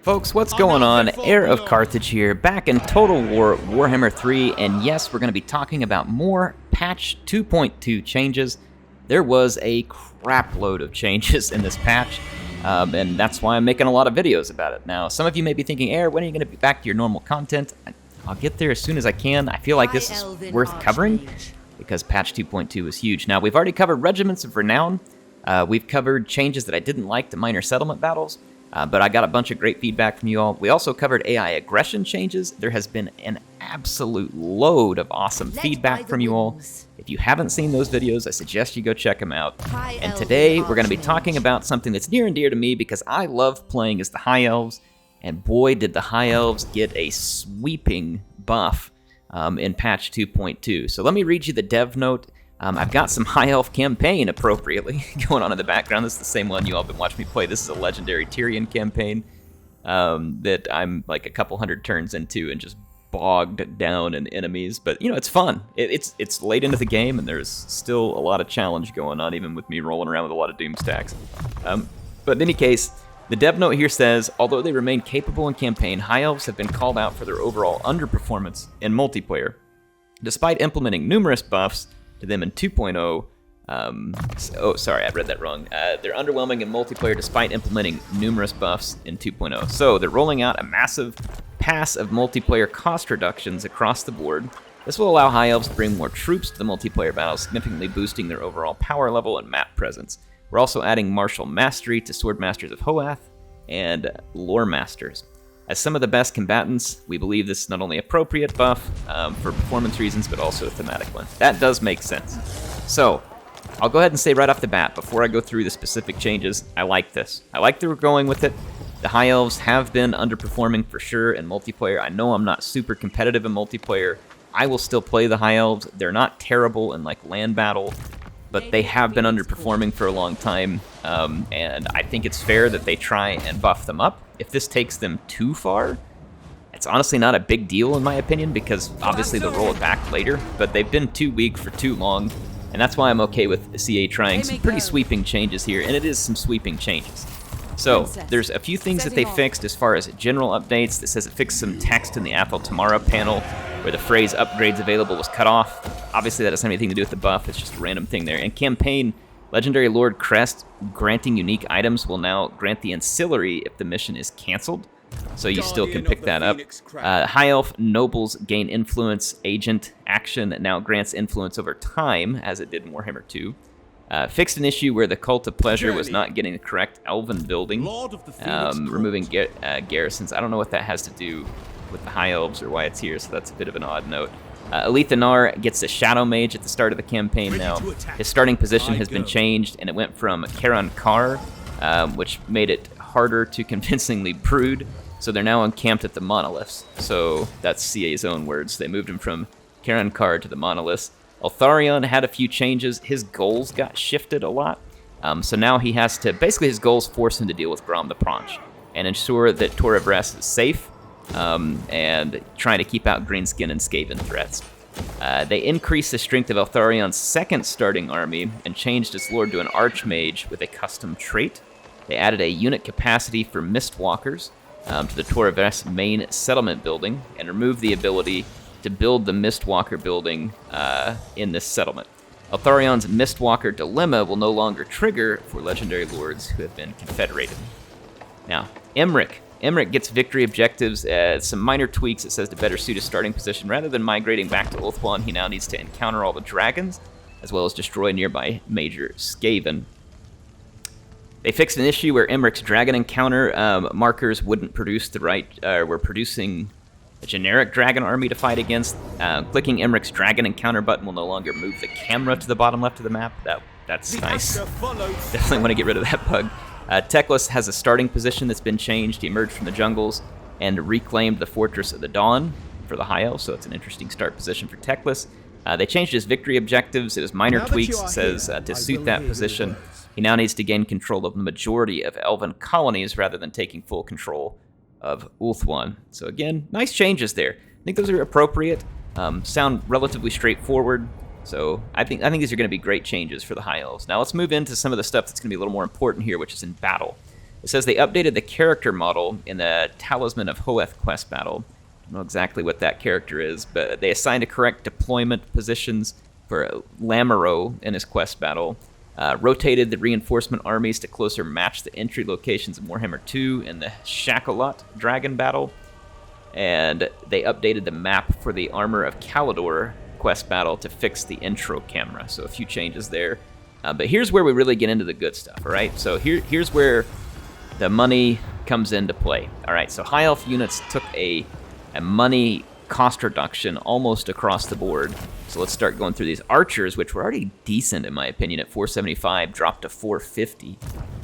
Folks, what's going on? HeirofCarthage here, back in Total War Warhammer 3, and yes, we're going to be talking about more patch 2.2 changes. There was a crap load of changes in this patch, and that's why I'm making a lot of videos about it. Now, some of you may be thinking, Air, when are you going to be back to your normal content? I'll get there as soon as I can. I feel like this is worth covering, because patch 2.2 was huge. Now, we've already covered Regiments of Renown. We've covered changes that I didn't like to minor settlement battles. But I got a bunch of great feedback from you all. We also covered AI aggression changes. There has been an absolute load of awesome feedback from you all. If you haven't seen those videos, I suggest you go check them out. And today, we're going to be talking about something that's near and dear to me because I love playing as the High Elves. And boy, did the High Elves get a sweeping buff in patch 2.2. So let me read you the dev note. I've got some High Elf campaign, appropriately, going on in the background. This is the same one you all been watching me play. This is a legendary Tyrion campaign that I'm like a couple hundred turns into and just bogged down in enemies. But, you know, it's fun. It's late into the game, and there's still a lot of challenge going on, even with me rolling around with a lot of Doom stacks. But in any case, the dev note here says, although they remain capable in campaign, High Elves have been called out for their overall underperformance in multiplayer. Despite implementing numerous buffs to them in 2.0. Oh, sorry, I read that wrong. They're underwhelming in multiplayer despite implementing numerous buffs in 2.0. So they're rolling out a massive pass of multiplayer cost reductions across the board. This will allow High Elves to bring more troops to the multiplayer battle, significantly boosting their overall power level and map presence. We're also adding Martial Mastery to Sword Masters of Hoath and Lore Masters. As some of the best combatants, we believe this is not only appropriate buff for performance reasons, but also a thematic one. That does make sense. So, I'll go ahead and say right off the bat, before I go through the specific changes, I like this. I like that we're going with it. The High Elves have been underperforming for sure in multiplayer. I know I'm not super competitive in multiplayer. I will still play the High Elves. They're not terrible in like land battle, but they have been underperforming for a long time, and I think it's fair that they try and buff them up. If this takes them too far, it's honestly not a big deal in my opinion, because obviously they'll roll it back later, but they've been too weak for too long, and that's why I'm okay with CA trying some pretty sweeping changes here, and it is some sweeping changes. So, there's a few things that they fixed as far as general updates. That says it fixed some text in the Athel Tamara panel where the phrase upgrades available was cut off. Obviously that doesn't have anything to do with the buff, it's just a random thing there. And campaign, Legendary Lord Crest granting unique items will now grant the ancillary if the mission is canceled. So you still can pick that up. High Elf Nobles gain influence agent action that now grants influence over time, as it did in Warhammer 2. Fixed an issue where the Cult of Pleasure was not getting the correct Elven building, removing garrisons. I don't know what that has to do with the High Elves or why it's here, so that's a bit of an odd note. Alethanar gets a Shadow Mage at the start of the campaign now. His starting position has been changed, and it went from Karan Kar, which made it harder to convincingly brood, so they're now encamped at the Monoliths. So that's CA's own words. They moved him from Karan Kar to the Monoliths. Altharion had a few changes. His goals got shifted a lot. So now he has to, basically his goals force him to deal with Grom the Paunch and ensure that Tor of Rest is safe, and trying to keep out Greenskin and Skaven threats. They increased the strength of Altharion's second starting army and changed its lord to an Archmage with a custom trait. They added a unit capacity for Mistwalkers to the Tor of Rest main settlement building and removed the ability to build the Mistwalker building in this settlement. Altharion's Mistwalker dilemma will no longer trigger for legendary lords who have been confederated. Now, Emmerich gets victory objectives, some minor tweaks. It says to better suit his starting position. Rather than migrating back to Ulthuan, he now needs to encounter all the dragons, as well as destroy nearby major Skaven. They fixed an issue where Emmerich's dragon encounter markers wouldn't produce the right, were producing a generic dragon army to fight against. Clicking Emmerich's dragon encounter button will no longer move the camera to the bottom left of the map. That's nice. Definitely want to get rid of that bug. Teclis has a starting position that's been changed. He emerged from the jungles and reclaimed the Fortress of the Dawn for the High Elves, so it's an interesting start position for Teclis. They changed his victory objectives. It was minor tweaks. It says to suit that position, he now needs to gain control of the majority of Elven colonies rather than taking full control of Ulthuan. So again, nice changes there. I think those are appropriate, sound relatively straightforward. So I think these are going to be great changes for the High Elves. Now let's move into some of the stuff that's going to be a little more important here, which is in battle. It says they updated the character model in the Talisman of Hoeth quest battle. I don't know exactly what that character is, but they assigned a correct deployment positions for Lamero in his quest battle. Rotated the reinforcement armies to closer match the entry locations of Warhammer 2 in the Shakalot Dragon battle. And they updated the map for the Armor of Calidor quest battle to fix the intro camera. So a few changes there. But here's where we really get into the good stuff, all right? So here's where the money comes into play. All right, so High Elf units took a money cost reduction almost across the board. So let's start going through these. Archers, which were already decent in my opinion at 475, dropped to 450.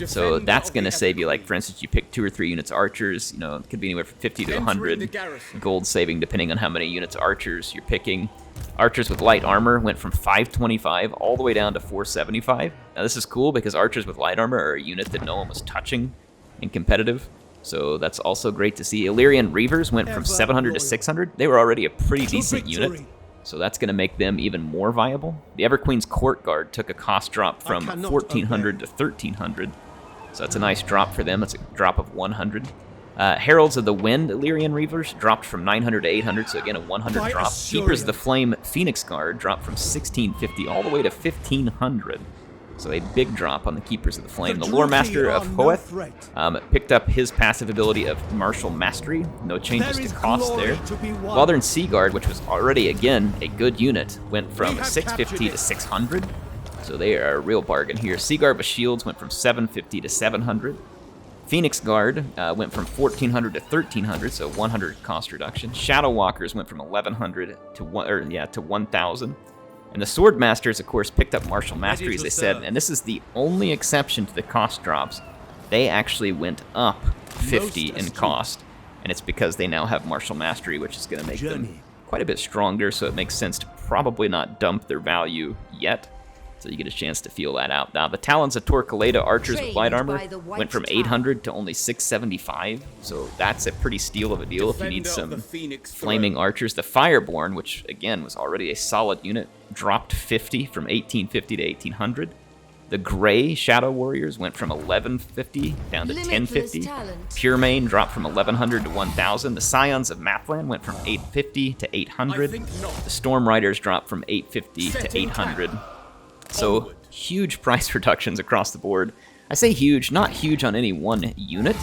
So that's going to save you, like, for instance, you pick 2 or 3 units archers, you know, it could be anywhere from 50 to 100 gold saving depending on how many units archers you're picking. Archers with light armor went from 525 all the way down to 475. Now this is cool because archers with light armor are a unit that no one was touching in competitive. So that's also great to see. Illyrian Reavers went from 700 to 600. They were already a pretty decent unit, so that's going to make them even more viable. The Everqueen's Court Guard took a cost drop from 1,400 to 1,300, so that's a nice drop for them. It's a drop of 100. Heralds of the Wind Illyrian Reavers dropped from 900 to 800, so again a 100 drop. Keepers of the Flame Phoenix Guard dropped from 1,650 all the way to 1,500. So a big drop on the Keepers of the Flame. The Lore Master of Hoeth picked up his passive ability of Martial Mastery. No changes to cost there. Southern Sea Guard, which was already, again, a good unit, went from 650 to 600. So they are a real bargain here. Sea Guard with Shields went from 750 to 700. Phoenix Guard went from 1,400 to 1,300, so 100 cost reduction. Shadow Walkers went from 1,100 to 1,000. And the Sword Masters, of course, picked up Martial Mastery, as they said, and this is the only exception to the cost drops. They actually went up 50 in cost, and it's because they now have Martial Mastery, which is going to make them quite a bit stronger, so it makes sense to probably not dump their value yet. So you get a chance to feel that out. Now, the Talons of Torquelada Archers with light armor went from 800 to only 675, so that's a pretty steal of a deal if you need some flaming archers. The Fireborn, which again was already a solid unit, dropped 50 from 1850 to 1800. The Gray Shadow Warriors went from 1150 down to 1050. Pure Main dropped from 1100 to 1000. The Scions of Mathland went from 850 to 800. The Storm Riders dropped from 850 to 800. So huge price reductions across the board. I say huge, not huge on any one unit,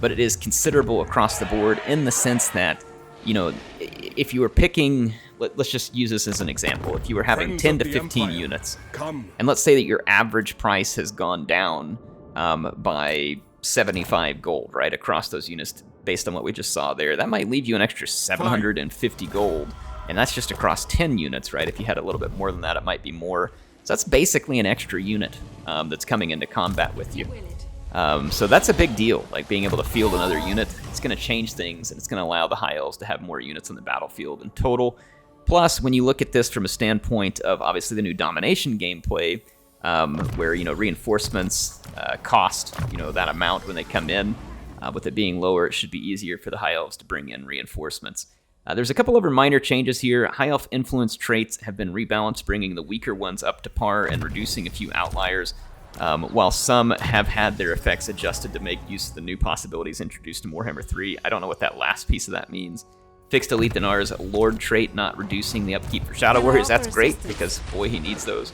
but it is considerable across the board in the sense that, you know, if you were picking, let's just use this as an example. If you were having 10 to 15 units, and let's say that your average price has gone down by 75 gold, right, across those units based on what we just saw there, that might leave you an extra 750 gold, and that's just across 10 units, right? If you had a little bit more than that, it might be more. So that's basically an extra unit that's coming into combat with you. So that's a big deal, like being able to field another unit. It's going to change things, and it's going to allow the High Elves to have more units on the battlefield in total. Plus, when you look at this from a standpoint of obviously the new domination gameplay, where, you know, reinforcements cost, you know, that amount when they come in, with it being lower, it should be easier for the High Elves to bring in reinforcements. There's a couple other minor changes here. High Elf influence traits have been rebalanced, bringing the weaker ones up to par and reducing a few outliers, while some have had their effects adjusted to make use of the new possibilities introduced in Warhammer 3. I don't know what that last piece of that means. Fixed Elite Dinar's Lord trait, not reducing the upkeep for Shadow Warriors. That's great, because, boy, he needs those.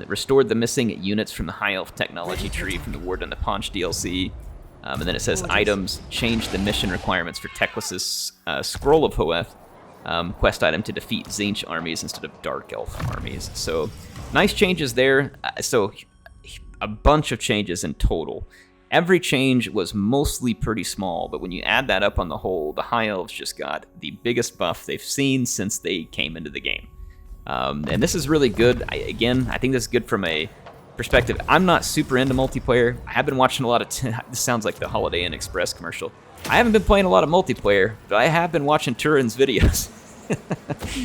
Restored the missing units from the High Elf technology tree from the Warden of Paunch DLC. And then it says items, changed the mission requirements for Teclis's Scroll of Hoeth quest item to defeat Tzeentch armies instead of Dark Elf armies. So nice changes there. So a bunch of changes in total. Every change was mostly pretty small, but when you add that up on the whole, the High Elves just got the biggest buff they've seen since they came into the game. And this is really good. I think this is good from a perspective. I'm not super into multiplayer. I have been watching a lot of this sounds like the Holiday Inn Express commercial. I haven't been playing a lot of multiplayer, but I have been watching Turin's videos.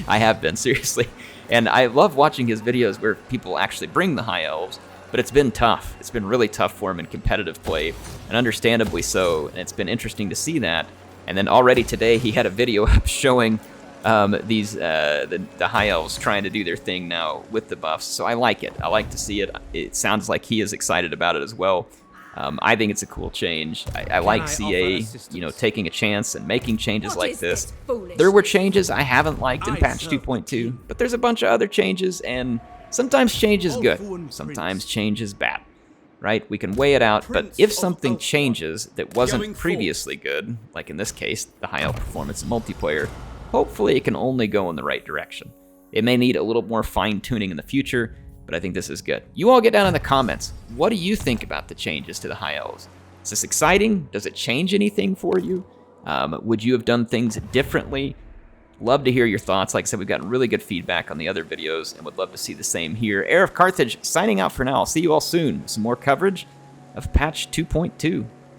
I have been, seriously. And I love watching his videos where people actually bring the High Elves, but it's been tough. It's been really tough for him in competitive play, and understandably so, and it's been interesting to see that. And then already today he had a video up showing the High Elves trying to do their thing now with the buffs. So I like it. I like to see it. It sounds like he is excited about it as well. I think it's a cool change. I like CA, you know, taking a chance and making changes like this. There were changes I haven't liked in patch 2.2, but there's a bunch of other changes, and sometimes change is good, sometimes change is bad, right? We can weigh it out, but if something changes that wasn't previously good, like in this case, the high elf performance in multiplayer, hopefully it can only go in the right direction. It may need a little more fine-tuning in the future, but I think this is good. You all get down in the comments. What do you think about the changes to the High Elves? Is this exciting? Does it change anything for you? Would you have done things differently? Love to hear your thoughts. Like I said, we've gotten really good feedback on the other videos, and would love to see the same here. HeirofCarthage signing out for now. I'll see you all soon with some more coverage of patch 2.2.